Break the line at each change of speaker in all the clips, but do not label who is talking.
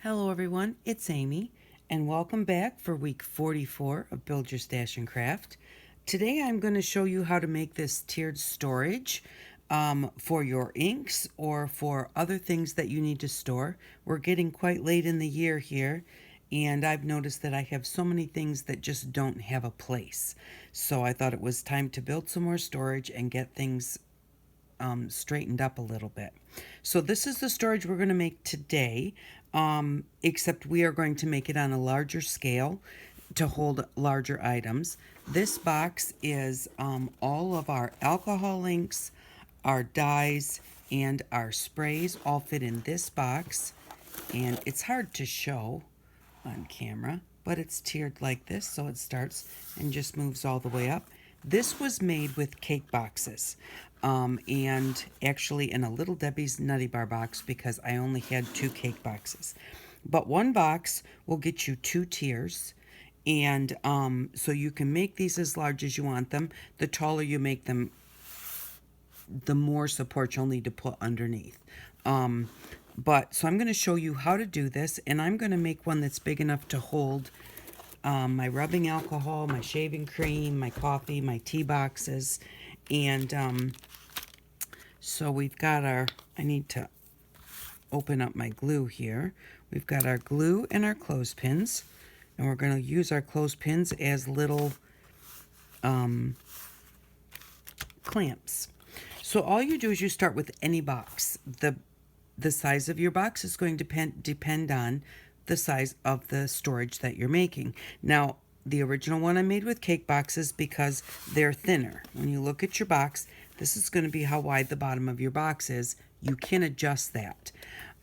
Hello everyone, it's Amy, and welcome back for week 44 of Build Your Stash and Craft. Today I'm going to show you how to make this tiered storage for your inks or for other things that you need to store. We're getting quite late in the year here, and I've noticed that I have so many things that just don't have a place. So I thought it was time to build some more storage and get things straightened up a little bit. So this is the storage we're going to make today, except we are going to make it on a larger scale to hold larger items. This box is all of our alcohol inks, our dyes, and our sprays all fit in this box. And it's hard to show on camera, but it's tiered like this, so it starts and just moves all the way up. This was made with cake boxes, and actually in a Little Debbie's Nutty Bar box because I only had 2 cake boxes. But one box will get you 2 tiers, and so you can make these as large as you want them. The taller you make them, the more support you'll need to put underneath. So I'm going to show you how to do this, and I'm going to make one that's big enough to hold my rubbing alcohol, my shaving cream, my coffee, my tea boxes. And so we've got I need to open up my glue here. We've got our glue and our clothespins, and we're going to use our clothespins as little clamps. So all you do is you start with any box. The size of your box is going to depend on the size of the storage that you're making. Now, the original one I made with cake boxes because they're thinner. When you look at your box, this is going to be how wide the bottom of your box is. You can adjust that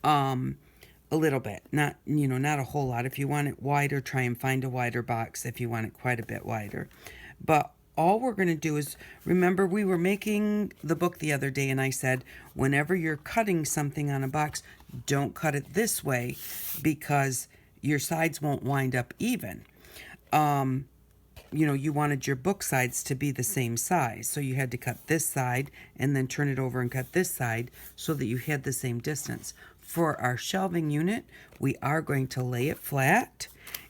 a little bit, not a whole lot. If you want it wider, try and find a wider box if you want it quite a bit wider. But all we're going to do is, remember we were making the book the other day and I said, whenever you're cutting something on a box, don't cut it this way because your sides won't wind up even. You wanted your book sides to be the same size. So you had to cut this side and then turn it over and cut this side so that you had the same distance. For our shelving unit, we are going to lay it flat.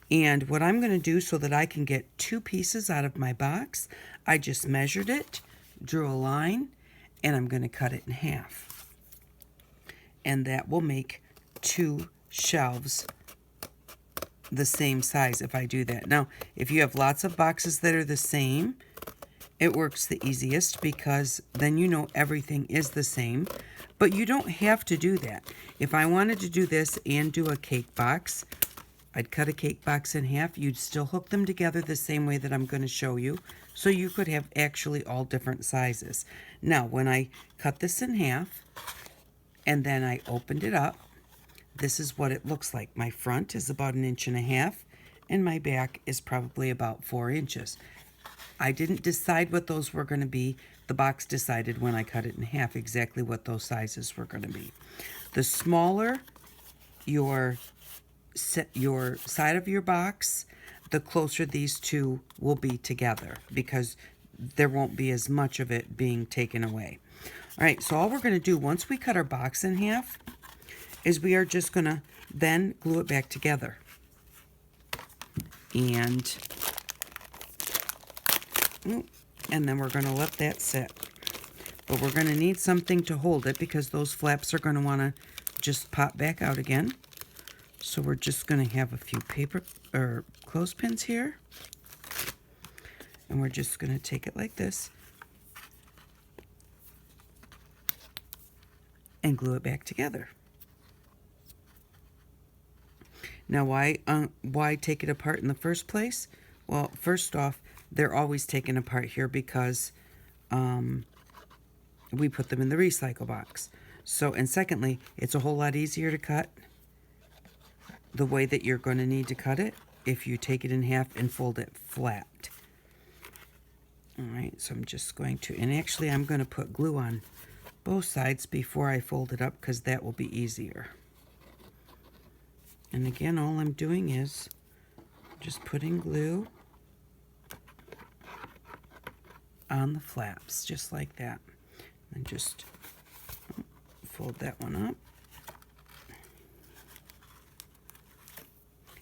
And what I'm going to do so that I can get 2 pieces out of my box, I just measured it, drew a line, and I'm going to cut it in half. And that will make 2 shelves the same size if I do that. Now, if you have lots of boxes that are the same, it works the easiest because then you know everything is the same. But you don't have to do that. If I wanted to do this and do a cake box, I'd cut a cake box in half. You'd still hook them together the same way that I'm going to show you. So you could have actually all different sizes. Now, when I cut this in half and then I opened it up, this is what it looks like. My front is about 1.5 inches and my back is probably about 4 inches. I didn't decide what those were going to be. The box decided when I cut it in half exactly what those sizes were going to be. The smaller your side of your box, the closer these two will be together because there won't be as much of it being taken away. All right, so all we're going to do once we cut our box in half is we are just going to then glue it back together. And then we're going to let that sit. But we're going to need something to hold it because those flaps are going to want to just pop back out again. So we're just going to have a few paper or clothespins here. And we're just going to take it like this and glue it back together. Now, why take it apart in the first place? Well, first off, they're always taken apart here because we put them in the recycle box. So, and secondly, it's a whole lot easier to cut the way that you're going to need to cut it if you take it in half and fold it flat. All right, so I'm just going to, and actually I'm going to put glue on both sides before I fold it up because that will be easier. And again, all I'm doing is just putting glue on the flaps, just like that. And just fold that one up.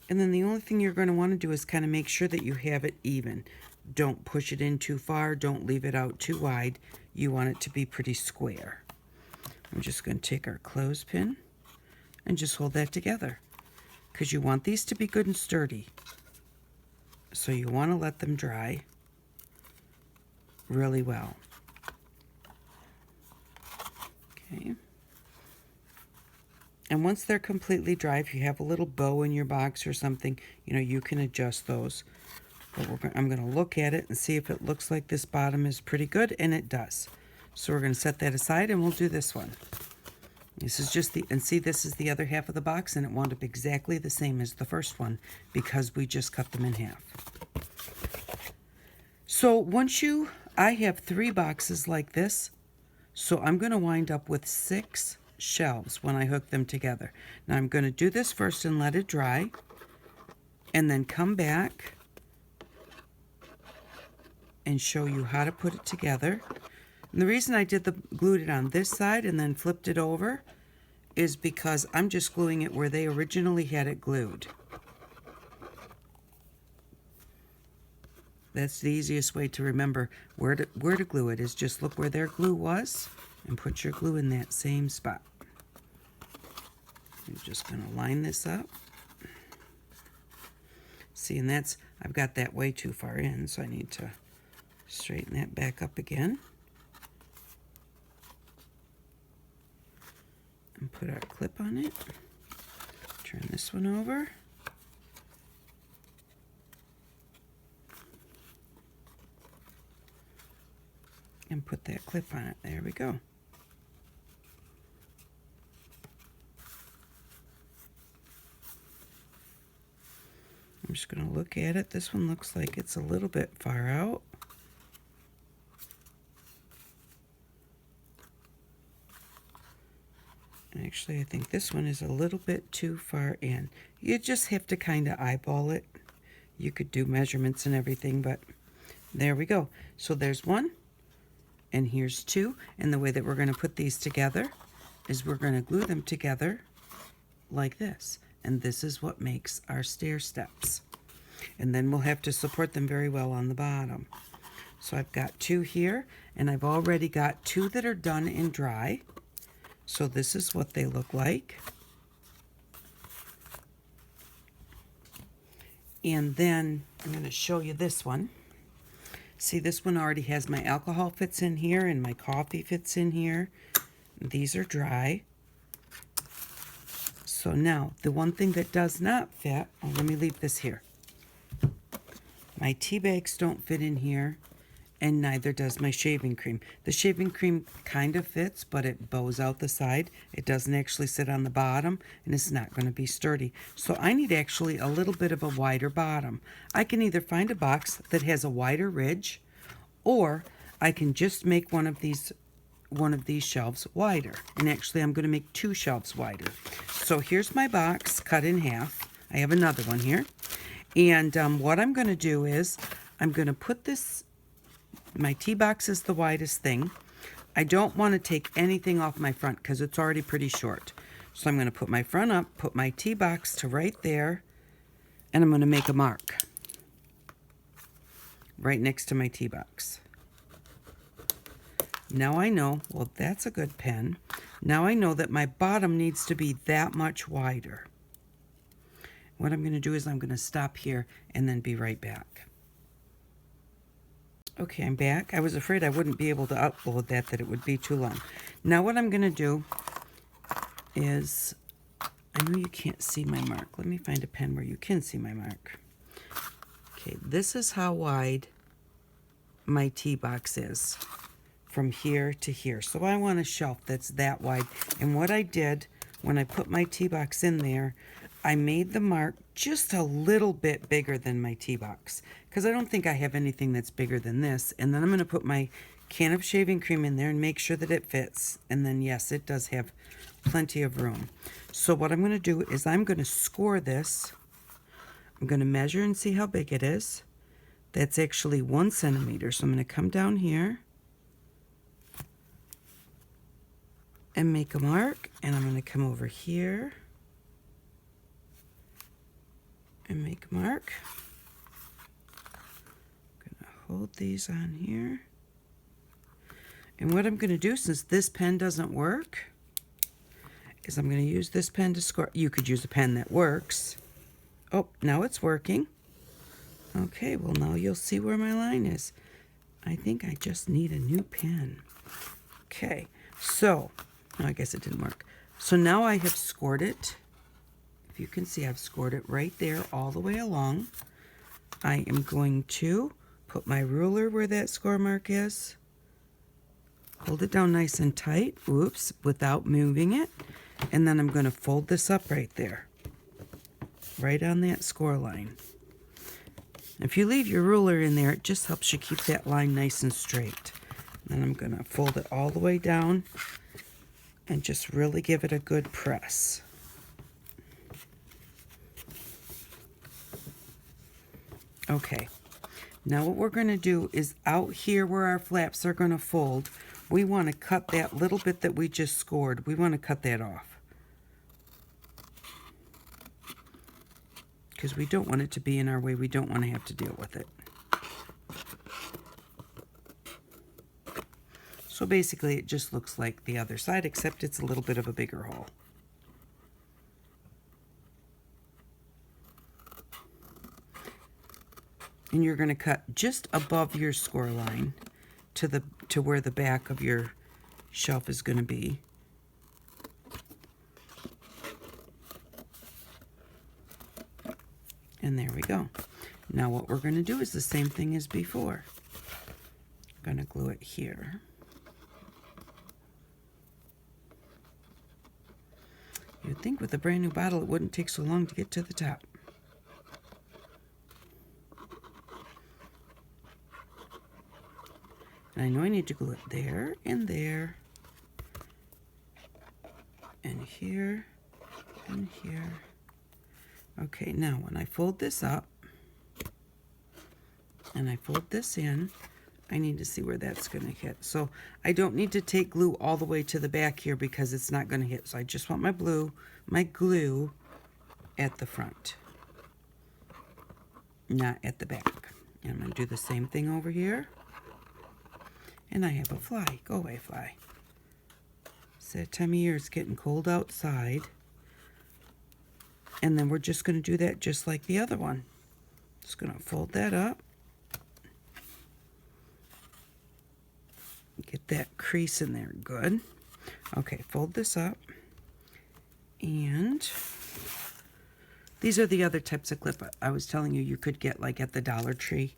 And then the only thing you're going to want to do is kind of make sure that you have it even. Don't push it in too far. Don't leave it out too wide. You want it to be pretty square. I'm just going to take our clothespin and just hold that together, because you want these to be good and sturdy. So you want to let them dry really well. Okay. And once they're completely dry, if you have a little bow in your box or something, you can adjust those. But I'm going to look at it and see if it looks like this bottom is pretty good, and it does. So we're going to set that aside, and we'll do this one. This is just and see, this is the other half of the box, and it wound up exactly the same as the first one because we just cut them in half. So I have 3 boxes like this, so I'm going to wind up with 6 shelves when I hook them together. Now I'm going to do this first and let it dry, and then come back and show you how to put it together. And the reason I glued it on this side and then flipped it over is because I'm just gluing it where they originally had it glued. That's the easiest way to remember where to glue it, is just look where their glue was and put your glue in that same spot. I'm just going to line this up. See, and I've got that way too far in, so I need to straighten that back up again. And put our clip on it. Turn this one over. And put that clip on it. There we go. I'm just going to look at it. This one looks like it's a little bit far out. Actually, I think this one is a little bit too far in. You just have to kind of eyeball it. You could do measurements and everything, but there we go. So there's 1, and here's 2. And the way that we're going to put these together is we're going to glue them together like this. And this is what makes our stair steps. And then we'll have to support them very well on the bottom. So I've got 2 here, and I've already got 2 that are done and dry. So this is what they look like. And then I'm going to show you this one. See, this one already has my alcohol fits in here and my coffee fits in here. These are dry. So now, the one thing that does not fit, let me leave this here. My tea bags don't fit in here, and neither does my shaving cream. The shaving cream kind of fits, but it bows out the side. It doesn't actually sit on the bottom, and it's not going to be sturdy. So I need actually a little bit of a wider bottom. I can either find a box that has a wider ridge, or I can just make one of these shelves wider. And actually, I'm going to make 2 shelves wider. So here's my box cut in half. I have another one here. And what I'm going to do is I'm going to put this. My tea box is the widest thing. I don't want to take anything off my front because it's already pretty short. So I'm going to put my front up, put my tea box to right there, and I'm going to make a mark right next to my tea box. Now I know, well, that's a good pen. Now I know that my bottom needs to be that much wider. What I'm going to do is I'm going to stop here and then be right back. Okay, I'm back. I was afraid I wouldn't be able to upload that it would be too long. Now what I'm going to do is, I know you can't see my mark. Let me find a pen where you can see my mark. Okay, this is how wide my tea box is from here to here. So I want a shelf that's that wide. And what I did when I put my tea box in there, I made the mark just a little bit bigger than my tea box because I don't think I have anything that's bigger than this. And then I'm going to put my can of shaving cream in there and make sure that it fits. And then, yes, it does have plenty of room. So what I'm going to do is I'm going to score this. I'm going to measure and see how big it is. That's actually 1 centimeter. So I'm going to come down here and make a mark. And I'm going to come over here and make a mark. I'm going to hold these on here. And what I'm going to do, since this pen doesn't work, is I'm going to use this pen to score. You could use a pen that works. Oh, now it's working. Okay, well now you'll see where my line is. I think I just need a new pen. Okay, so, no, I guess it didn't work. So now I have scored it. If you can see, I've scored it right there all the way along. I am going to put my ruler where that score mark is. Hold it down nice and tight, oops, without moving it. And then I'm going to fold this up right there, right on that score line. If you leave your ruler in there, it just helps you keep that line nice and straight. Then I'm going to fold it all the way down and just really give it a good press. Okay, now what we're going to do is out here where our flaps are going to fold, we want to cut that little bit that we just scored. We want to cut that off, because we don't want it to be in our way. We don't want to have to deal with it. So basically it just looks like the other side, except it's a little bit of a bigger hole. And you're going to cut just above your score line to where the back of your shelf is going to be. And there we go. Now what we're going to do is the same thing as before. I'm going to glue it here. You'd think with a brand new bottle it wouldn't take so long to get to the top. And I know I need to glue it there and there and here and here. Okay, now when I fold this up and I fold this in, I need to see where that's going to hit. So I don't need to take glue all the way to the back here because it's not going to hit. So I just want my glue at the front, not at the back. And I'm going to do the same thing over here. And I have a fly. Go away, fly. It's that time of year, it's getting cold outside. And then we're just going to do that just like the other one. Just going to fold that up. Get that crease in there, good. Okay, fold this up. And these are the other types of clip I was telling you you could get like at the Dollar Tree.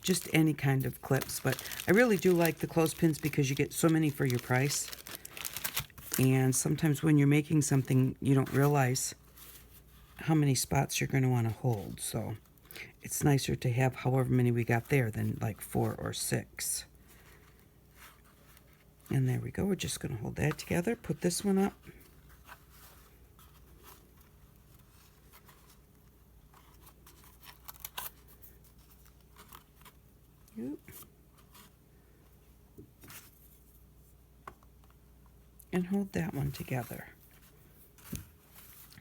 Just any kind of clips, but I really do like the clothespins because you get so many for your price. And sometimes when you're making something, you don't realize how many spots you're going to want to hold. So it's nicer to have however many we got there than like 4 or 6. And there we go. We're just going to hold that together. Put this one up. And hold that one together.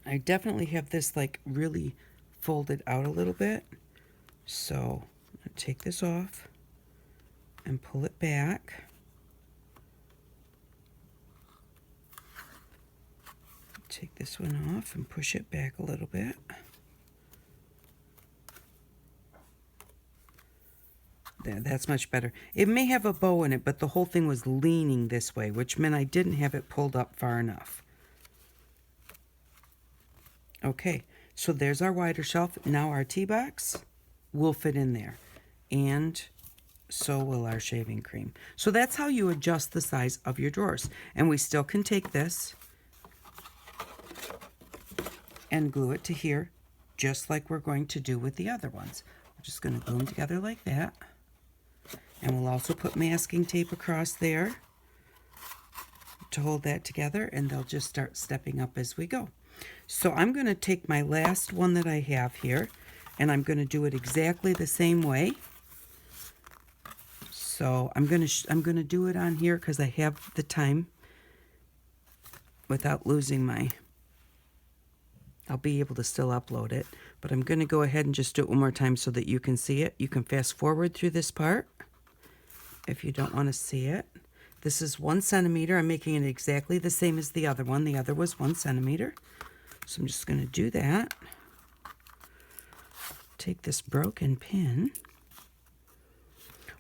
I definitely have this like really folded out a little bit. So I'm going to take this off and pull it back. Take this one off and push it back a little bit. There, that's much better. It may have a bow in it, but the whole thing was leaning this way, which meant I didn't have it pulled up far enough. Okay, so there's our wider shelf. Now our tea box will fit in there, and so will our shaving cream. So that's how you adjust the size of your drawers. And we still can take this and glue it to here, just like we're going to do with the other ones. We're just going to glue them together like that. And we'll also put masking tape across there to hold that together, and they'll just start stepping up as we go. So I'm going to take my last one that I have here, and I'm going to do it exactly the same way. So I'm going to do it on here because I have the time without losing my I'll be able to still upload it, but I'm going to go ahead and just do it one more time so that you can see it. You can fast forward through this part if you don't want to see it. This is 1 centimeter. I'm making it exactly the same as the other one. The other was 1 centimeter. So I'm just going to do that. Take this broken pin.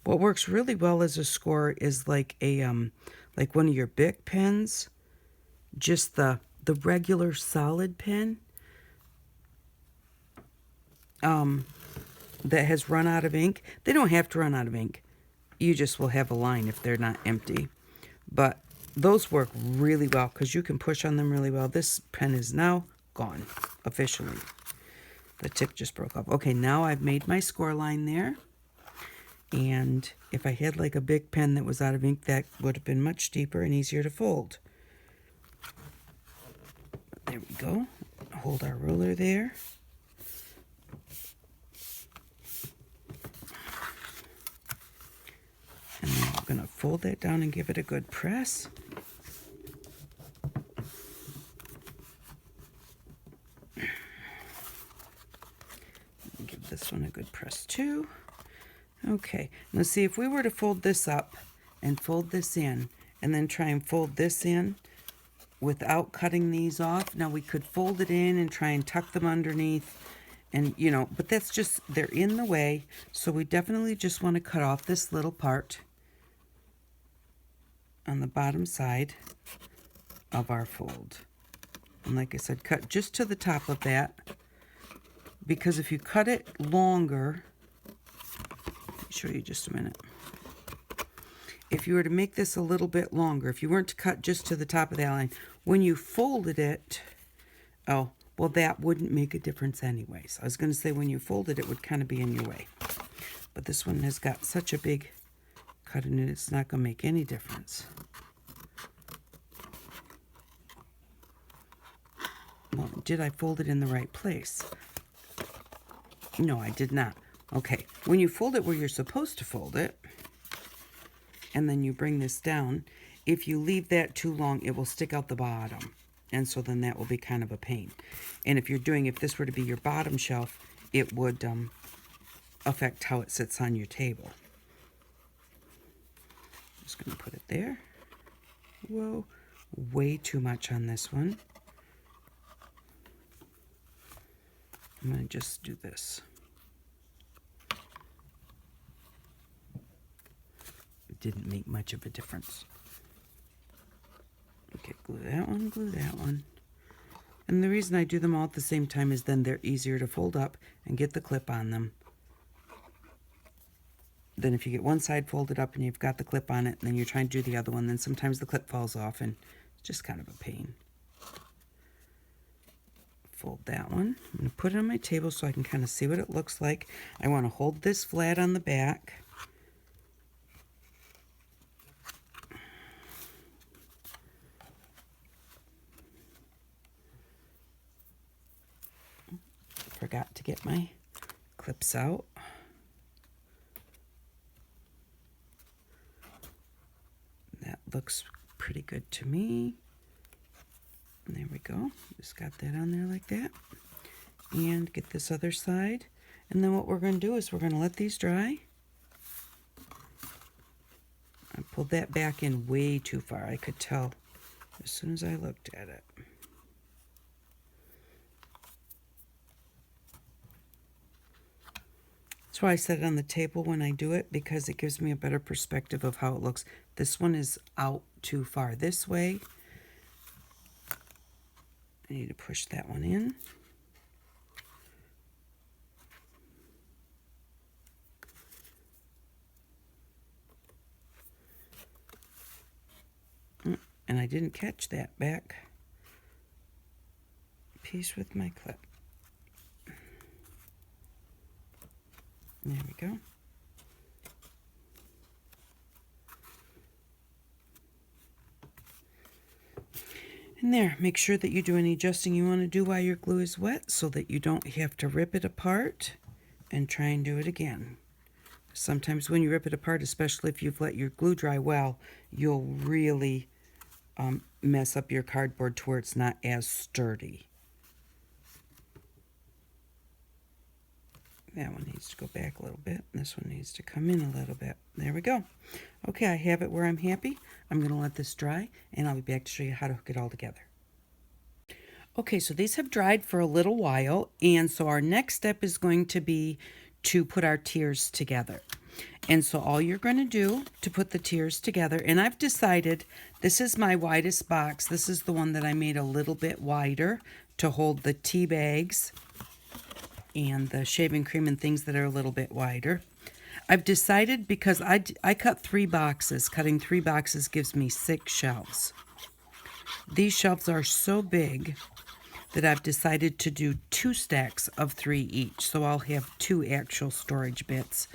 What works really well as a score is like like one of your Bic pens, just the regular solid pen that has run out of ink. They don't have to run out of ink. You just will have a line if they're not empty. But those work really well because you can push on them really well. This pen is now gone officially. The tip just broke off. Okay, now I've made my score line there. And if I had like a big pen that was out of ink, that would have been much deeper and easier to fold. There we go. Hold our ruler there. And then we're going to fold that down and give it a good press. Give this one a good press too. Okay, now see, if we were to fold this up and fold this in and then try and fold this in without cutting these off, now we could fold it in and try and tuck them underneath and, you know, but that's just, they're in the way, so we definitely just want to cut off this little part on the bottom side of our fold. And like I said, cut just to the top of that, because if you cut it longer, show you just a minute. If you were to make this a little bit longer, if you weren't to cut just to the top of that line, when you folded it, oh, well, that wouldn't make a difference anyways. I was going to say when you folded it would kind of be in your way. But this one has got such a big cut in it, it's not going to make any difference. Well, did I fold it in the right place? No, I did not. Okay, when you fold it where you're supposed to fold it, and then you bring this down, if you leave that too long, it will stick out the bottom. And so then that will be kind of a pain. And if this were to be your bottom shelf, it would affect how it sits on your table. Just going to put it there. Whoa, way too much on this one. I'm going to just do this. It didn't make much of a difference. Okay, glue that one. And the reason I do them all at the same time is then they're easier to fold up and get the clip on them. Then if you get one side folded up and you've got the clip on it, and then you're trying to do the other one, then sometimes the clip falls off and it's just kind of a pain. Fold that one. I'm going to put it on my table so I can kind of see what it looks like. I want to hold this flat on the back. Forgot to get my clips out. That looks pretty good to me. There we go. Just got that on there like that. And get this other side. And then what we're going to do is we're going to let these dry. I pulled that back in way too far. I could tell as soon as I looked at it. That's why I set it on the table when I do it, because it gives me a better perspective of how it looks. This one is out too far this way. I need to push that one in. And I didn't catch that back piece with my clip. There we go. And there, make sure that you do any adjusting you want to do while your glue is wet so that you don't have to rip it apart and try and do it again. Sometimes when you rip it apart, especially if you've let your glue dry well, you'll really mess up your cardboard to where it's not as sturdy. That one needs to go back a little bit. This one needs to come in a little bit. There we go. Okay, I have it where I'm happy. I'm going to let this dry, and I'll be back to show you how to hook it all together. Okay, so these have dried for a little while, and so our next step is going to be to put our tiers together. And so all you're going to do to put the tiers together, and I've decided this is my widest box. This is the one that I made a little bit wider to hold the tea bags and the shaving cream and things that are a little bit wider. I've decided because I cut 3 boxes. Cutting 3 boxes gives me 6 shelves. These shelves are so big that I've decided to do 2 stacks of 3 each. So I'll have 2 actual storage bits.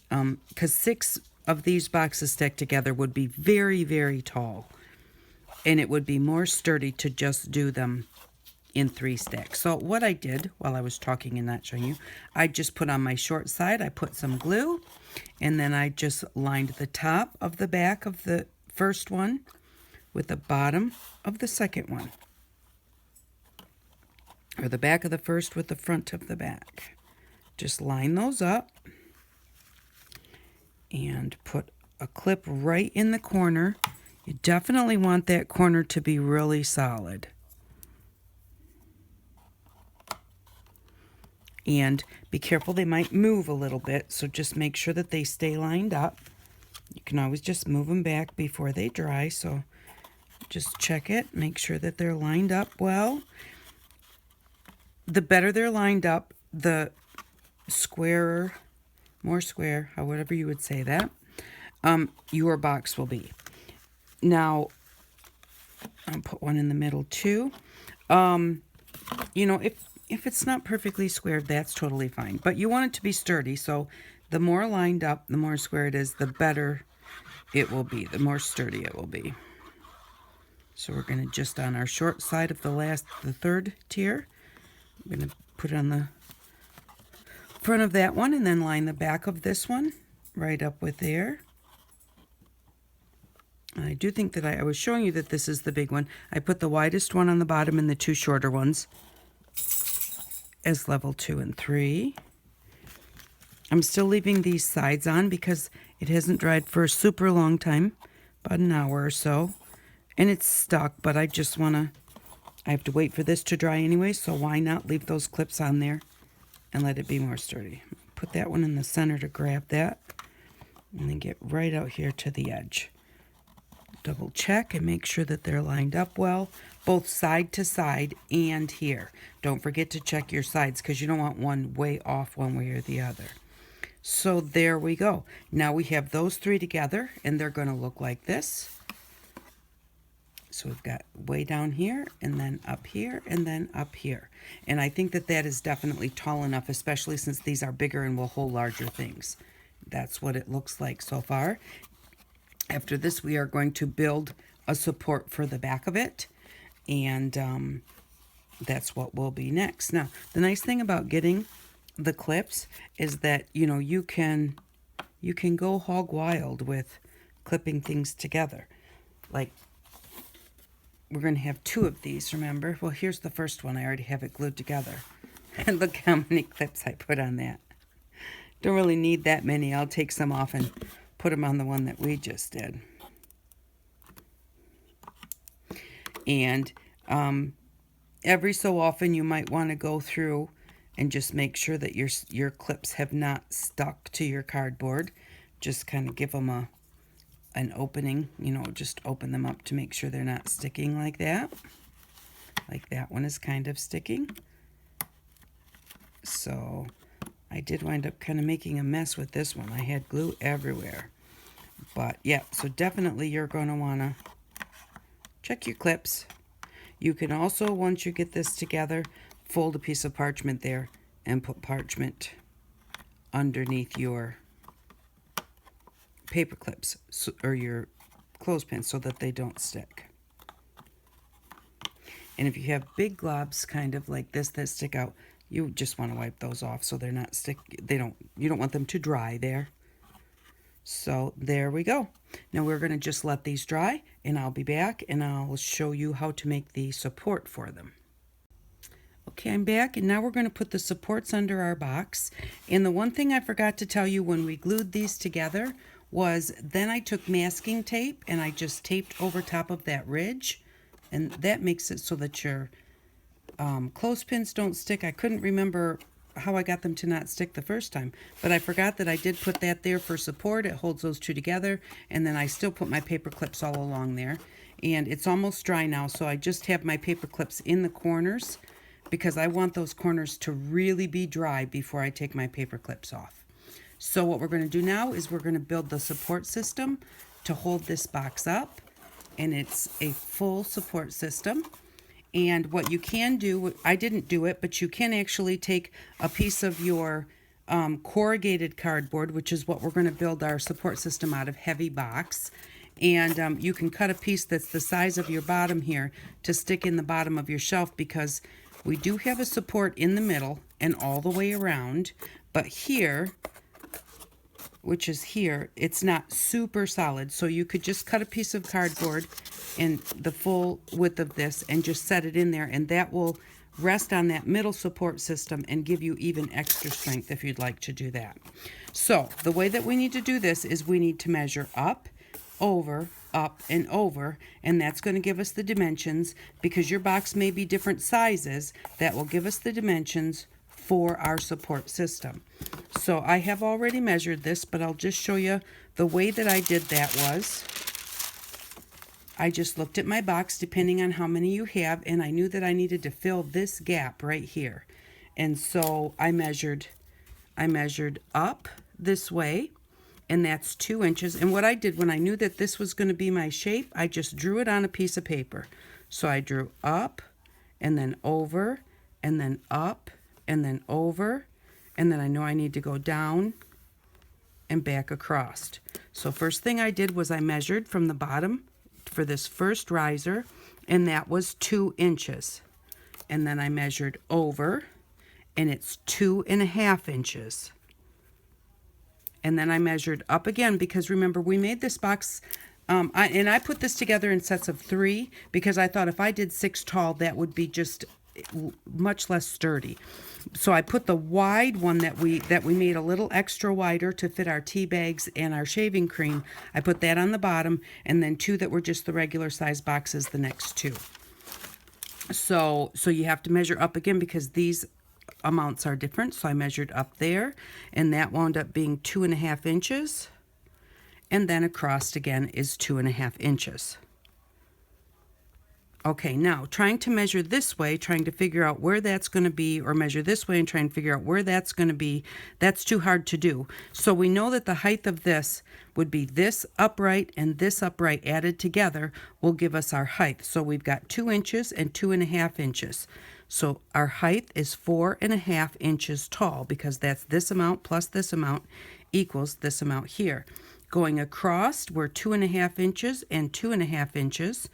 Because 6 of these boxes stacked together would be very, very tall. And it would be more sturdy to just do them in 3 stacks. So what I did while I was talking and not showing you, I just put on my short side, I put some glue, and then I just lined the top of the back of the first one with the bottom of the second one. Or the back of the first with the front of the back. Just line those up and put a clip right in the corner. You definitely want that corner to be really solid. And be careful, they might move a little bit, so just make sure that they stay lined up. You can always just move them back before they dry, so just check it, make sure that they're lined up well. The better they're lined up, the squarer, more square, however you would say that, your box will be. Now, I'll put one in the middle too. You know, if it's not perfectly squared, that's totally fine. But you want it to be sturdy, so the more lined up, the more square it is, the better it will be, the more sturdy it will be. So we're going to just on our short side of the third tier, I'm going to put it on the front of that one and then line the back of this one right up with there. And I do think that I was showing you that this is the big one. I put the widest one on the bottom and the 2 shorter ones as level 2 and 3. I'm still leaving these sides on because it hasn't dried for a super long time, about an hour or so. And it's stuck, but I have to wait for this to dry anyway, so why not leave those clips on there and let it be more sturdy. Put that one in the center to grab that, and then get right out here to the edge. Double check and make sure that they're lined up well, both side to side and here. Don't forget to check your sides because you don't want one way off one way or the other. So there we go. Now we have those 3 together, and they're going to look like this. So we've got way down here, and then up here, and then up here. And I think that that is definitely tall enough, especially since these are bigger and will hold larger things. That's what it looks like so far. After this, we are going to build a support for the back of it, and that's what will be next. Now, the nice thing about getting the clips is that, you know, you can go hog wild with clipping things together. Like, we're going to have 2 of these, remember? Well, here's the first one. I already have it glued together. And look how many clips I put on that. Don't really need that many. I'll take some off and put them on the one that we just did. And every so often you might want to go through and just make sure that your clips have not stuck to your cardboard. Just kind of give them an opening, you know, just open them up to make sure they're not sticking like that. Like that one is kind of sticking. So I did wind up kind of making a mess with this one. I had glue everywhere. But yeah, so definitely you're going to want to check your clips. You can also, once you get this together, fold a piece of parchment there and put parchment underneath your paper clips or your clothespins so that they don't stick. And if you have big globs kind of like this that stick out, you just want to wipe those off so they're not you don't want them to dry there. So there we go. Now we're going to just let these dry, and I'll be back and I'll show you how to make the support for them. Okay, I'm back, and now we're going to put the supports under our box. And the one thing I forgot to tell you when we glued these together was then I took masking tape and I just taped over top of that ridge, and that makes it so that your clothespins don't stick. I couldn't remember how I got them to not stick the first time, but I forgot that I did put that there for support. It holds those two together, and then I still put my paper clips all along there. And it's almost dry now, so I just have my paper clips in the corners because I want those corners to really be dry before I take my paper clips off. So what we're going to do now is we're going to build the support system to hold this box up, and it's a full support system. And what you can do, I didn't do it, but you can actually take a piece of your corrugated cardboard, which is what we're going to build our support system out of, heavy box. And you can cut a piece that's the size of your bottom here to stick in the bottom of your shelf, because we do have a support in the middle and all the way around, but here, which is here, it's not super solid. So you could just cut a piece of cardboard in the full width of this and just set it in there, and that will rest on that middle support system and give you even extra strength if you'd like to do that. So the way that we need to do this is we need to measure up, over, up, and over, and that's going to give us the dimensions. Because your box may be different sizes, that will give us the dimensions for our support system. So I have already measured this, but I'll just show you the way that I did that was I just looked at my box depending on how many you have, and I knew that I needed to fill this gap right here. And so I measured up this way, and that's 2 inches. And what I did when I knew that this was going to be my shape, I just drew it on a piece of paper. So I drew up, and then over, and then up, and then over, and then I know I need to go down and back across. So first thing I did was I measured from the bottom for this first riser, and that was 2 inches. And then I measured over, and it's 2.5 inches. And then I measured up again, because remember, we made this box, I put this together in sets of 3 because I thought if I did 6 tall, that would be just much less sturdy. So I put the wide one that we made a little extra wider to fit our tea bags and our shaving cream. I put that on the bottom, and then 2 that were just the regular size boxes, the next 2. So you have to measure up again because these amounts are different. So I measured up there, and that wound up being 2.5 inches. And then across again is 2.5 inches. Okay, now trying to measure this way, trying to figure out where that's going to be, or measure this way and try and figure out where that's going to be, that's too hard to do. So we know that the height of this would be this upright and this upright added together will give us our height. So we've got 2 inches and 2.5 inches. So our height is 4.5 inches tall, because that's this amount plus this amount equals this amount here. Going across, we're 2.5 inches and 2.5 inches.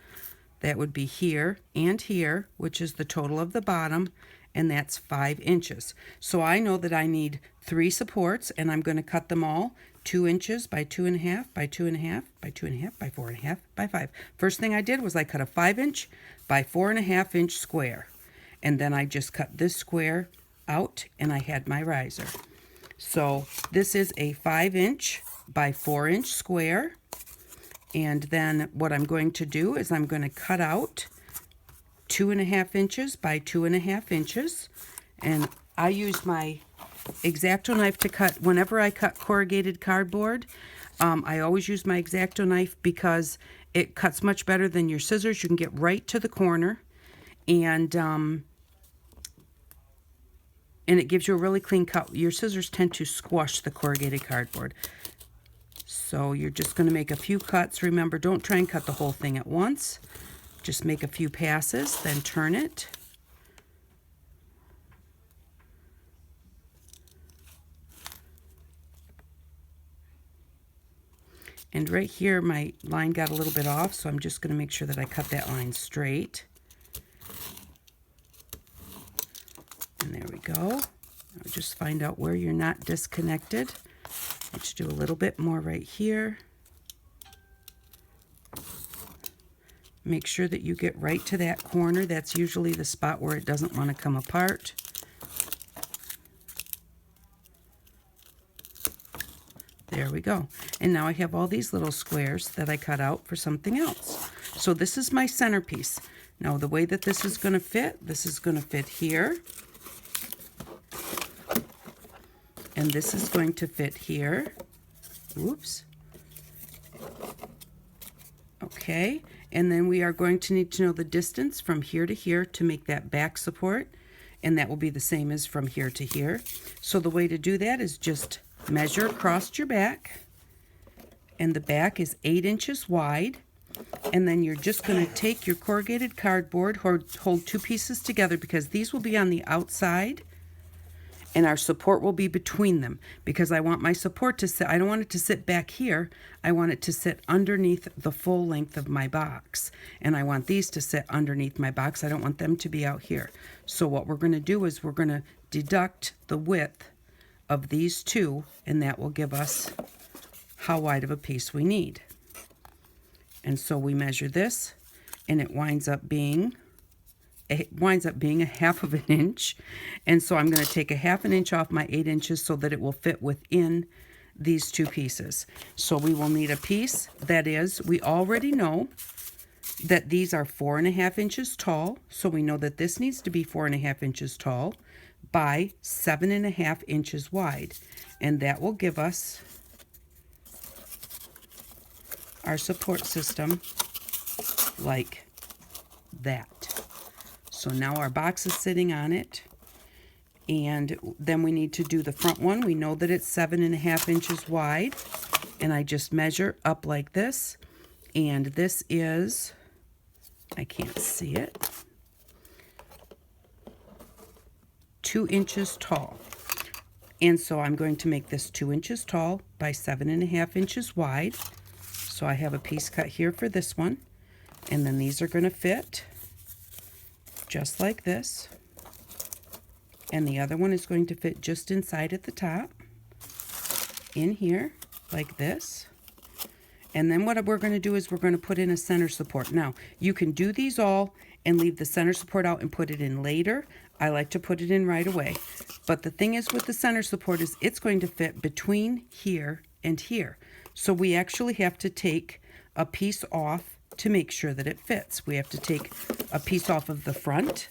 That would be here and here, which is the total of the bottom, and that's 5 inches. So I know that I need 3 supports, and I'm going to cut them all 2 inches by 2.5 by 2.5 by 2.5 by 4.5 by 5. First thing I did was I cut a 5-inch by 4.5 inch square, and then I just cut this square out, and I had my riser. So this is a 5-inch by 4-inch square. And then what I'm going to do is I'm going to cut out 2.5 inches by 2.5 inches. And I use my X-Acto knife to cut. Whenever I cut corrugated cardboard, I always use my X-Acto knife because it cuts much better than your scissors. You can get right to the corner, and it gives you a really clean cut. Your scissors tend to squash the corrugated cardboard. So you're just going to make a few cuts. Remember, don't try and cut the whole thing at once. Just make a few passes, then turn it. And right here, my line got a little bit off, so I'm just going to make sure that I cut that line straight. And there we go. Now just find out where you're not disconnected. Let's do a little bit more right here. Make sure that you get right to that corner. That's usually the spot where it doesn't want to come apart. There we go. And now I have all these little squares that I cut out for something else. So this is my centerpiece. Now the way that this is going to fit, this is going to fit here. And this is going to fit here. Oops. Okay. And then we are going to need to know the distance from here to here to make that back support. And that will be the same as from here to here. So the way to do that is just measure across your back. And the back is 8 inches wide. And then you're just going to take your corrugated cardboard, hold 2 pieces together because these will be on the outside. And our support will be between them because I want my support to sit, I don't want it to sit back here. I want it to sit underneath the full length of my box. And I want these to sit underneath my box. I don't want them to be out here. So what we're going to do is we're going to deduct the width of these two, and that will give us how wide of a piece we need. And so we measure this, and it winds up being a 1/2 of an inch. And so I'm going to take a 1/2 inch off my 8 inches so that it will fit within these 2 pieces. So we will need a piece that is, we already know that these are 4.5 inches tall. So we know that this needs to be 4.5 inches tall by 7.5 inches wide. And that will give us our support system like that. So now our box is sitting on it, and then we need to do the front one. We know that it's 7.5 inches wide, and I just measure up like this, and this is, I can't see it, 2 inches tall. And so I'm going to make this 2 inches tall by 7.5 inches wide. So I have a piece cut here for this one, and then these are going to fit just like this, and the other one is going to fit just inside at the top in here like this. And then what we're going to do is we're going to put in a center support. Now you can do these all and leave the center support out and put it in later. I like to put it in right away, but the thing is with the center support is it's going to fit between here and here. So we actually have to take a piece off to make sure that it fits. We have to take a piece off of the front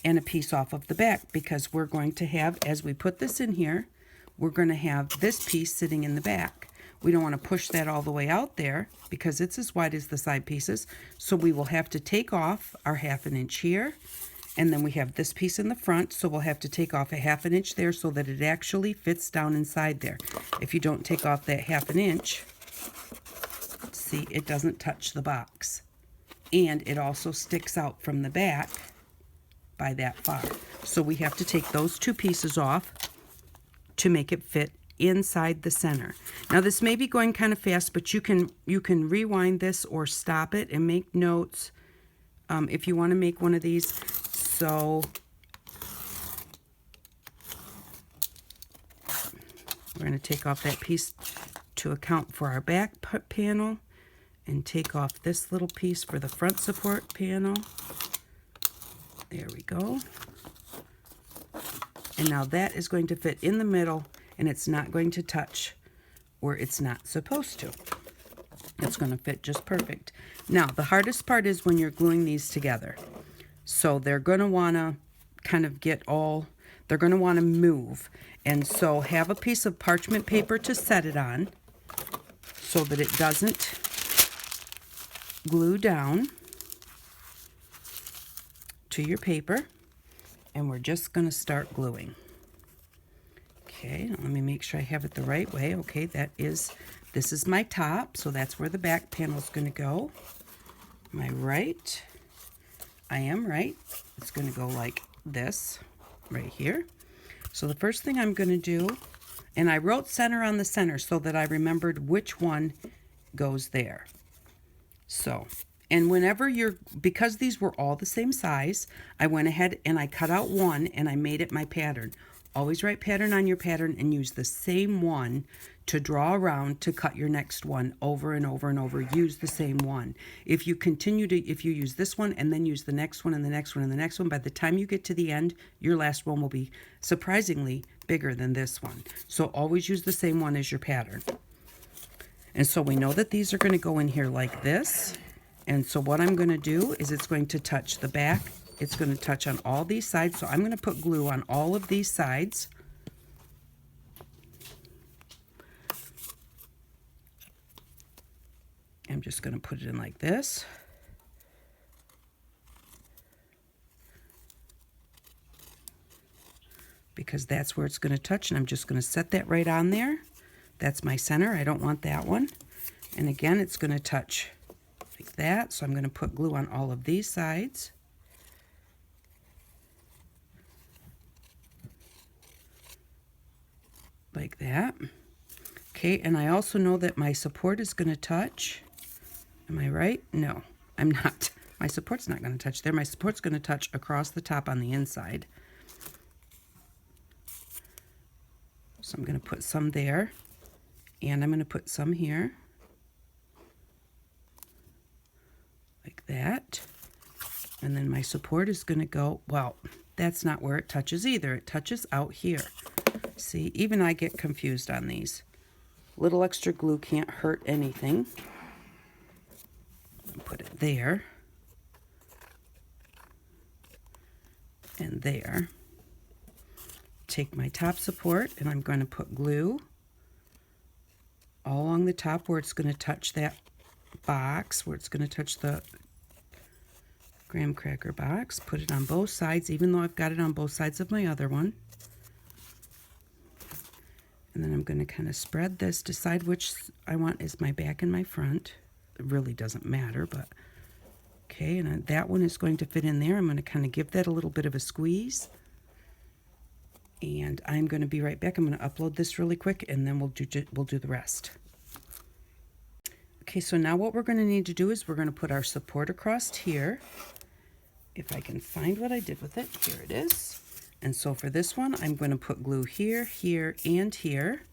and a piece off of the back because we're going to have, as we put this in here, we're going to have this piece sitting in the back. We don't want to push that all the way out there because it's as wide as the side pieces. So we will have to take off our 1/2 inch here, and then we have this piece in the front, so we'll have to take off a 1/2 inch there so that it actually fits down inside there. If you don't take off that 1/2 inch, see, it doesn't touch the box. And it also sticks out from the back by that far. So we have to take those 2 pieces off to make it fit inside the center. Now this may be going kind of fast, but you can rewind this or stop it and make notes if you want to make one of these. So we're going to take off that piece to account for our back panel and take off this little piece for the front support panel. There we go. And now that is going to fit in the middle, and it's not going to touch where it's not supposed to. It's going to fit just perfect. Now, the hardest part is when you're gluing these together. So they're going to want to kind of they're going to want to move. And so have a piece of parchment paper to set it on so that it doesn't glue down to your paper. And we're just going to start gluing. Okay, let me make sure I have it the right way. Okay, this is my top, so that's where the back panel is going to go. Am I right? I am right. It's going to go like this right here. So the first thing I'm going to do, and I wrote center on the center so that I remembered which one goes there. So, and whenever because these were all the same size, I went ahead and I cut out one and I made it my pattern. Always write pattern on your pattern and use the same one to draw around to cut your next one over and over and over. Use the same one. If you use this one and then use the next one and the next one and the next one, by the time you get to the end, your last one will be surprisingly bigger than this one. So always use the same one as your pattern. And so we know that these are going to go in here like this. And so what I'm going to do is it's going to touch the back. It's going to touch on all these sides. So I'm going to put glue on all of these sides. I'm just going to put it in like this. Because that's where it's going to touch, and I'm just going to set that right on there. That's my center. I don't want that one. And again, it's going to touch like that. So I'm going to put glue on all of these sides. Like that. Okay, and I also know that my support is going to touch. Am I right? No, I'm not. My support's not going to touch there. My support's going to touch across the top on the inside. So I'm going to put some there, and I'm going to put some here. Like that. And then my support is going to go, well, that's not where it touches either. It touches out here. See, even I get confused on these. Little extra glue can't hurt anything. Put it there. And there. Take my top support, and I'm going to put glue all along the top where it's going to touch that box, where it's going to touch the graham cracker box. Put it on both sides, even though I've got it on both sides of my other one. And then I'm going to kind of spread this, decide which I want is my back and my front. It really doesn't matter, but okay, and that one is going to fit in there. I'm going to kind of give that a little bit of a squeeze. And I'm going to be right back. I'm going to upload this really quick, and then we'll do the rest. Okay, so now what we're going to need to do is we're going to put our support across here. If I can find what I did with it, here it is. And so for this one, I'm going to put glue here, here, and here.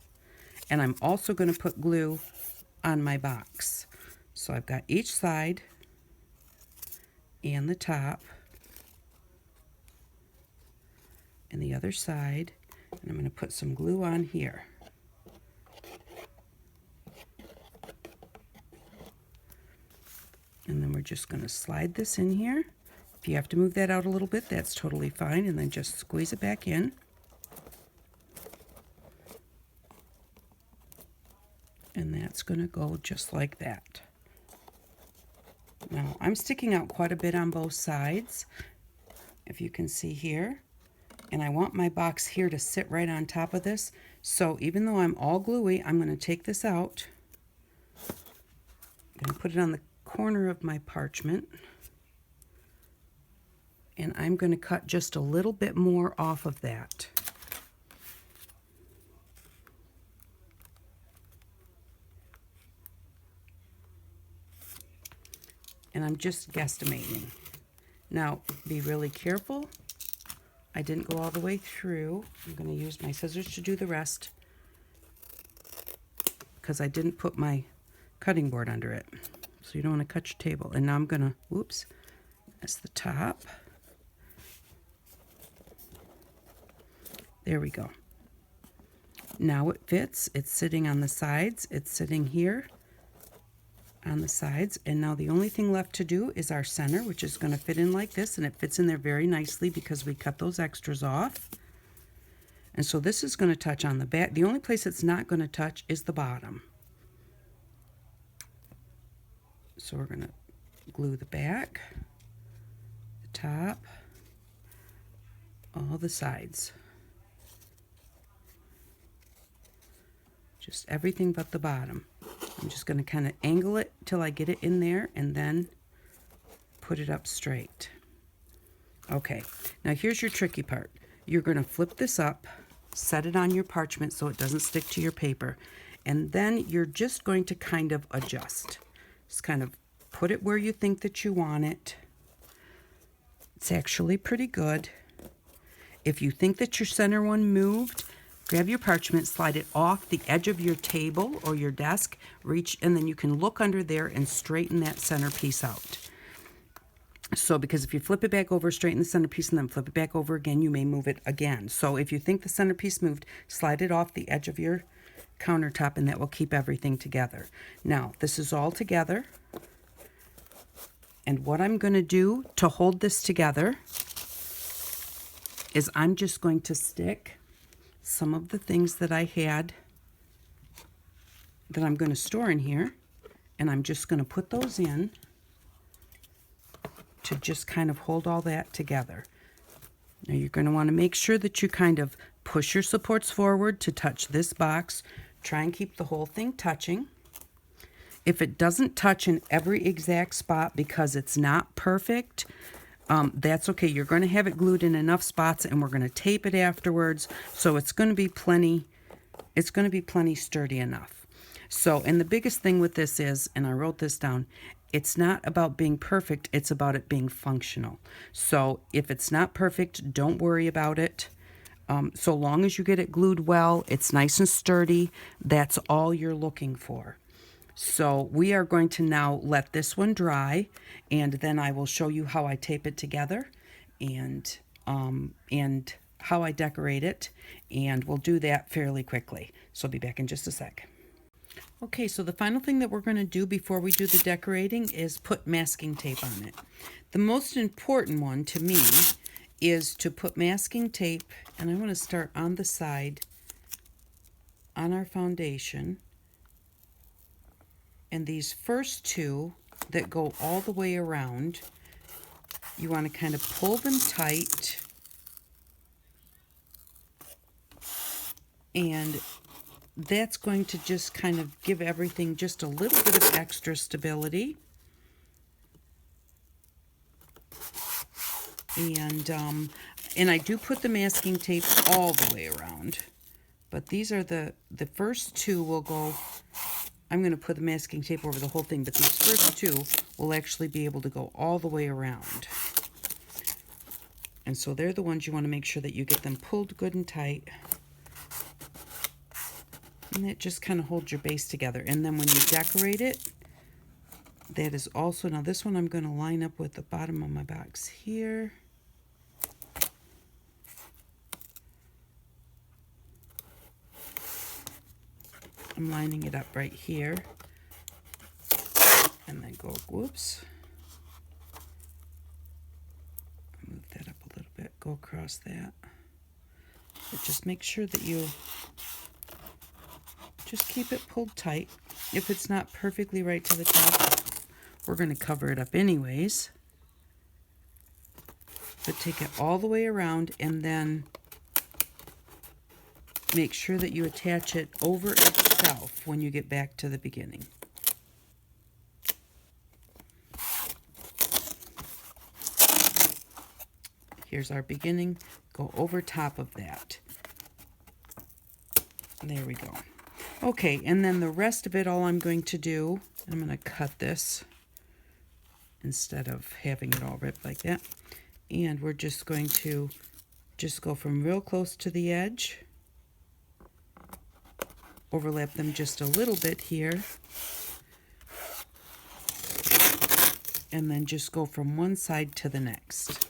And I'm also going to put glue on my box. So I've got each side and the top and the other side. And I'm going to put some glue on here. And then we're just going to slide this in here. If you have to move that out a little bit, that's totally fine. And then just squeeze it back in. And that's going to go just like that. Now, I'm sticking out quite a bit on both sides, if you can see here. And I want my box here to sit right on top of this. So even though I'm all gluey, I'm going to take this out. I'm going to put it on the corner of my parchment. And I'm going to cut just a little bit more off of that. And I'm just guesstimating. Now, be really careful. I didn't go all the way through. I'm going to use my scissors to do the rest because I didn't put my cutting board under it. So you don't want to cut your table. And now I'm going to, whoops, that's the top. There we go. Now it fits. It's sitting on the sides. It's sitting here on the sides. And now the only thing left to do is our center, which is going to fit in like this. And it fits in there very nicely because we cut those extras off. And so this is going to touch on the back. The only place it's not going to touch is the bottom. So we're going to glue the back, the top, all the sides. Just everything but the bottom. I'm just going to kind of angle it till I get it in there and then put it up straight. Okay, now here's your tricky part. You're going to flip this up, set it on your parchment so it doesn't stick to your paper, and then you're just going to kind of adjust. Just kind of put it where you think that you want it. It's actually pretty good. If you think that your center one moved, grab your parchment, slide it off the edge of your table or your desk, reach, and then you can look under there and straighten that center piece out. So because if you flip it back over, straighten the centerpiece, and then flip it back over again, you may move it again. So if you think the centerpiece moved, slide it off the edge of your countertop, and that will keep everything together. Now, this is all together. And what I'm going to do to hold this together is I'm just going to stick some of the things that I had that I'm going to store in here, and I'm just going to put those in to just kind of hold all that together. Now you're going to want to make sure that you kind of push your supports forward to touch this box. Try and keep the whole thing touching. If it doesn't touch in every exact spot because it's not perfect, that's okay. You're going to have it glued in enough spots, and we're going to tape it afterwards, so it's going to be plenty sturdy enough. So, and the biggest thing with this is, and I wrote this down, it's not about being perfect, it's about it being functional. So if it's not perfect, don't worry about it. So long as you get it glued well, it's nice and sturdy, that's all you're looking for. So we are going to now let this one dry, and then I will show you how I tape it together and how I decorate it, and we'll do that fairly quickly. So I'll be back in just a sec. Okay, so the final thing that we're going to do before we do the decorating is put masking tape on it. The most important one to me is to put masking tape, and I want to start on the side on our foundation. And these first two that go all the way around, you want to kind of pull them tight and that's going to just kind of give everything just a little bit of extra stability. And I do put the masking tape all the way around, but these are the first two will go, I'm going to put the masking tape over the whole thing, but these first two will actually be able to go all the way around. And so they're the ones you want to make sure that you get them pulled good and tight. And that just kind of holds your base together. And then when you decorate it, that is also, now this one I'm going to line up with the bottom of my box here. I'm lining it up right here. And then go, whoops. Move that up a little bit, go across that. But just make sure that you just keep it pulled tight. If it's not perfectly right to the top, we're going to cover it up anyways. But take it all the way around and then make sure that you attach it over itself when you get back to the beginning. Here's our beginning. Go over top of that. There we go. Okay, and then the rest of it, all I'm going to do, I'm going to cut this instead of having it all ripped like that. And we're just going to just go from real close to the edge, overlap them just a little bit here, and then just go from one side to the next.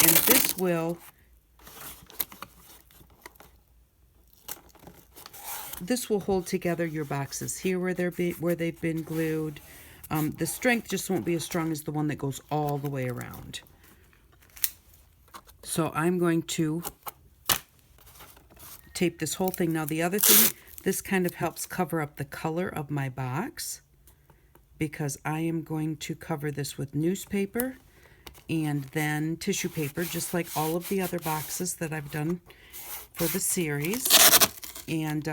And this will hold together your boxes here where they've been glued. The strength just won't be as strong as the one that goes all the way around. So I'm going to tape this whole thing. Now the other thing, this kind of helps cover up the color of my box because I am going to cover this with newspaper and then tissue paper, just like all of the other boxes that I've done for the series. And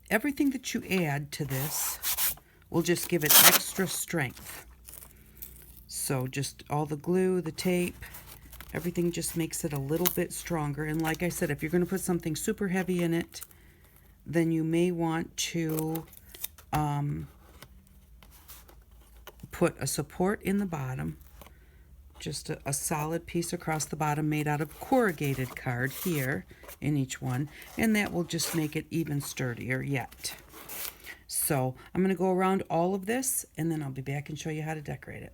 everything that you add to this will just give it extra strength. So just all the glue, the tape, everything just makes it a little bit stronger. And like I said, if you're going to put something super heavy in it, then you may want to put a support in the bottom just a solid piece across the bottom made out of corrugated card here in each one, and that will just make it even sturdier yet. So I'm going to go around all of this, and then I'll be back and show you how to decorate it.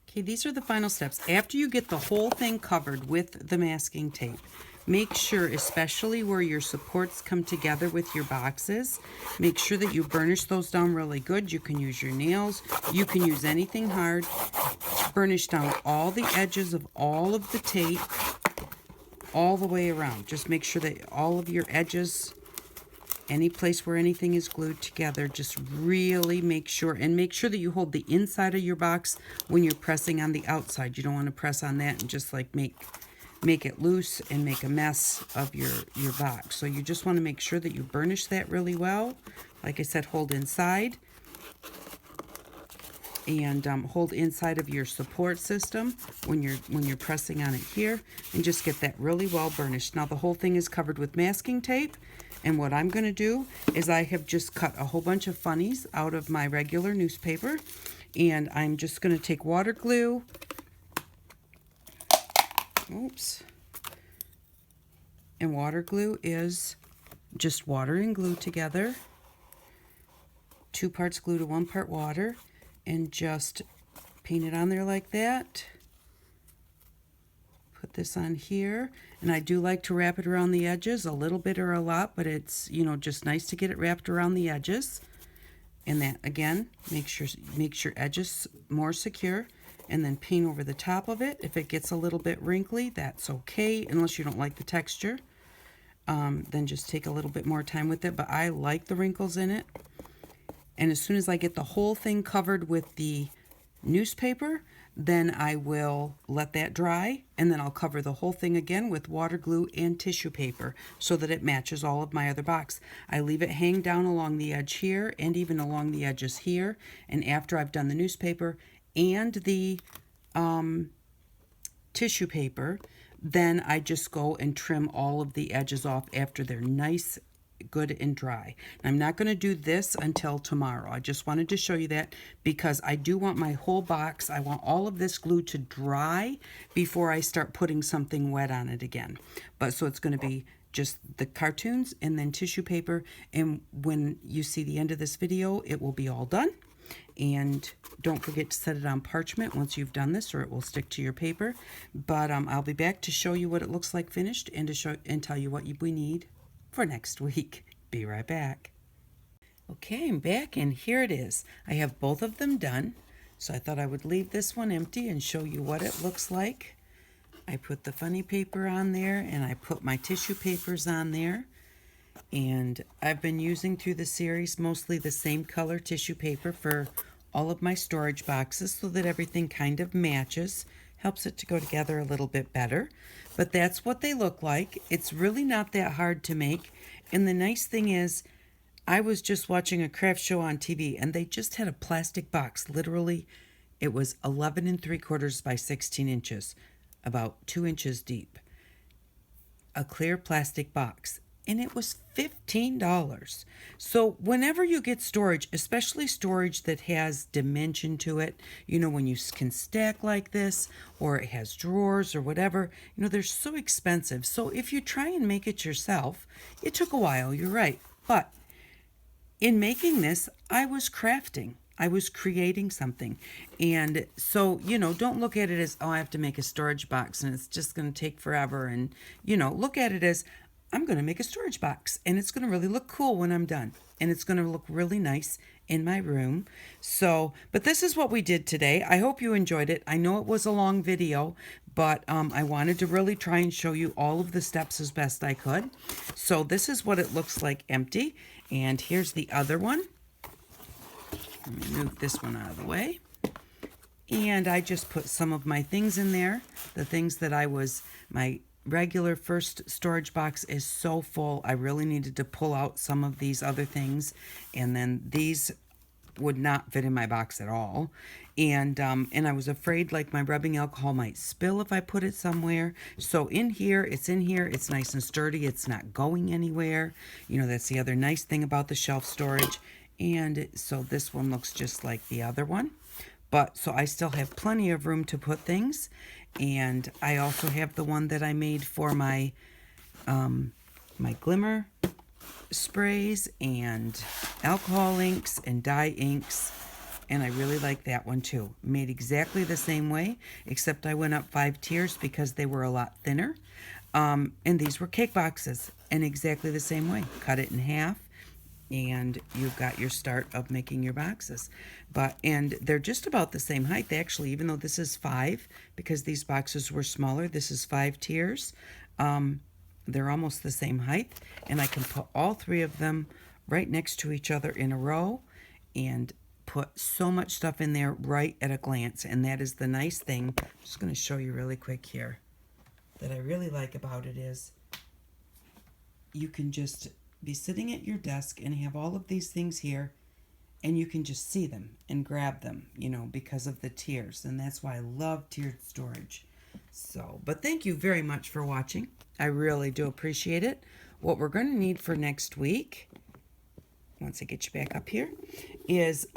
Okay, these are the final steps. After you get the whole thing covered with the masking tape, make sure, especially where your supports come together with your boxes, make sure that you burnish those down really good. You can use your nails. You can use anything hard. Burnish down all the edges of all of the tape all the way around. Just make sure that all of your edges, any place where anything is glued together, just really make sure, and make sure that you hold the inside of your box when you're pressing on the outside. You don't want to press on that and just like make it loose and make a mess of your box. So you just want to make sure that you burnish that really well. Like I said, hold inside, and hold inside of your support system when you're pressing on it here, and just get that really well burnished. Now the whole thing is covered with masking tape, and what I'm going to do is I have just cut a whole bunch of funnies out of my regular newspaper, and I'm just going to take water glue. Oops. And water glue is just water and glue together. 2 parts glue to 1 part water, and just paint it on there like that. Put this on here, and I do like to wrap it around the edges, a little bit or a lot, but it's, you know, just nice to get it wrapped around the edges. And that, again, makes your edges more secure, and then paint over the top of it. If it gets a little bit wrinkly, that's okay, unless you don't like the texture. Then just take a little bit more time with it, but I like the wrinkles in it. And as soon as I get the whole thing covered with the newspaper, then I will let that dry, and then I'll cover the whole thing again with water glue and tissue paper so that it matches all of my other box. I leave it hang down along the edge here and even along the edges here, and after I've done the newspaper and the tissue paper, then I just go and trim all of the edges off after they're nice, good and dry. I'm not going to do this until tomorrow. I just wanted to show you that because I do want my whole box, I want all of this glue to dry before I start putting something wet on it again. But so it's going to be just the cartoons and then tissue paper, and when you see the end of this video, it will be all done. And don't forget to set it on parchment once you've done this, or it will stick to your paper. But I'll be back to show you what it looks like finished, and to show and tell you what we need for next week. Be right back. Okay, I'm back, and here it is. I have both of them done, so I thought I would leave this one empty and show you what it looks like. I put the funny paper on there, and I put my tissue papers on there. And I've been using through the series mostly the same color tissue paper for all of my storage boxes so that everything kind of matches. Helps it to go together a little bit better. But that's what they look like. It's really not that hard to make. And the nice thing is, I was just watching a craft show on TV, and they just had a plastic box. Literally, it was 11 3/4 by 16 inches, about 2 inches deep. A clear plastic box. And it was $15. So whenever you get storage, especially storage that has dimension to it, you know, when you can stack like this, or it has drawers or whatever, you know, they're so expensive. So if you try and make it yourself, it took a while, you're right. But in making this, I was crafting. I was creating something. And so, you know, don't look at it as, oh, I have to make a storage box and it's just going to take forever. And, you know, look at it as, I'm going to make a storage box, and it's going to really look cool when I'm done, and it's going to look really nice in my room. So, but this is what we did today. I hope you enjoyed it. I know it was a long video, but I wanted to really try and show you all of the steps as best I could. So this is what it looks like empty, and here's the other one. Let me move this one out of the way. And I just put some of my things in there, the things that my regular first storage box is so full. I really needed to pull out some of these other things, and then these would not fit in my box at all. And I was afraid like my rubbing alcohol might spill if I put it somewhere. So in here, it's nice and sturdy. It's not going anywhere. You know, that's the other nice thing about the shelf storage. And so this one looks just like the other one. But so I still have plenty of room to put things. And I also have the one that I made for my my glimmer sprays and alcohol inks and dye inks, and I really like that one too. Made exactly the same way, except I went up 5 tiers because they were a lot thinner. And these were cake boxes, and exactly the same way. Cut it in half, and you've got your start of making your boxes. And they're just about the same height, actually, even though this is 5, because these boxes were smaller. This is 5 tiers. They're almost the same height, and I can put all 3 of them right next to each other in a row and put so much stuff in there right at a glance. And that is the nice thing. I'm just going to show you really quick here that I really like about it is you can just be sitting at your desk and have all of these things here, and you can just see them and grab them, you know, because of the tiers. And that's why I love tiered storage. So, but thank you very much for watching. I really do appreciate it. What we're going to need for next week, once I get you back up here, is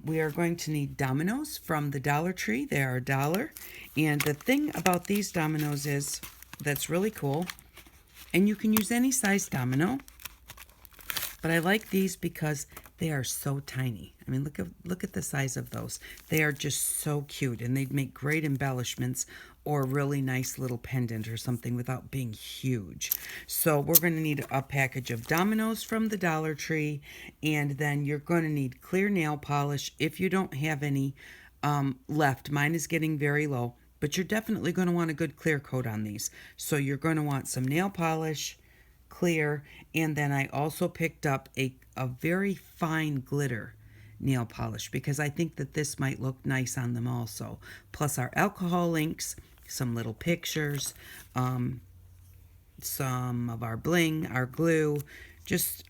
we are going to need dominoes from the Dollar Tree. They are $1. And the thing about these dominoes is that's really cool. And you can use any size domino. But I like these because they are so tiny. I mean, look at the size of those. They are just so cute, and they'd make great embellishments or a really nice little pendant or something without being huge. So we're going to need a package of dominoes from the Dollar Tree, and then you're going to need clear nail polish if you don't have any left. Mine is getting very low, but you're definitely going to want a good clear coat on these. So you're going to want some nail polish, clear, and then I also picked up a very fine glitter nail polish because I think that this might look nice on them also. Plus our alcohol inks, some little pictures, some of our bling, our glue, just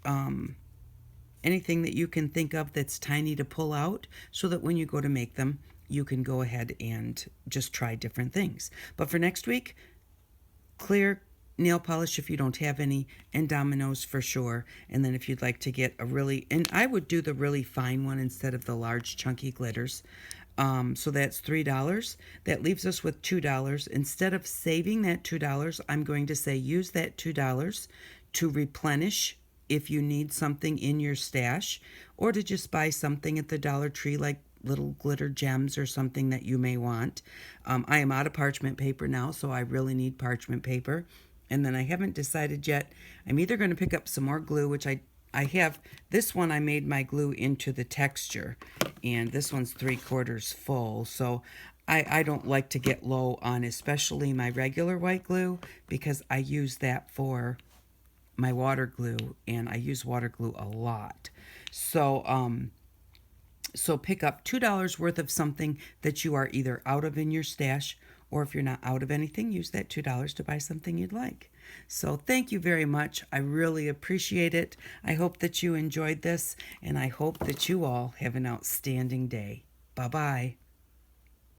anything that you can think of that's tiny to pull out so that when you go to make them, you can go ahead and just try different things. But for next week, clear nail polish if you don't have any, and dominoes for sure. And then if you'd like to get a really, and I would do the really fine one instead of the large chunky glitters. So that's $3. That leaves us with $2. Instead of saving that $2, I'm going to say use that $2 to replenish if you need something in your stash, or to just buy something at the Dollar Tree like little glitter gems or something that you may want. I am out of parchment paper now, so I really need parchment paper. And then I haven't decided yet. I'm either going to pick up some more glue, which I have. This one I made my glue into the texture, and this one's 3/4 full. So I don't like to get low on especially my regular white glue because I use that for my water glue, and I use water glue a lot. So so pick up $2 worth of something that you are either out of in your stash, or if you're not out of anything, use that $2 to buy something you'd like. So thank you very much. I really appreciate it. I hope that you enjoyed this, and I hope that you all have an outstanding day. Bye-bye.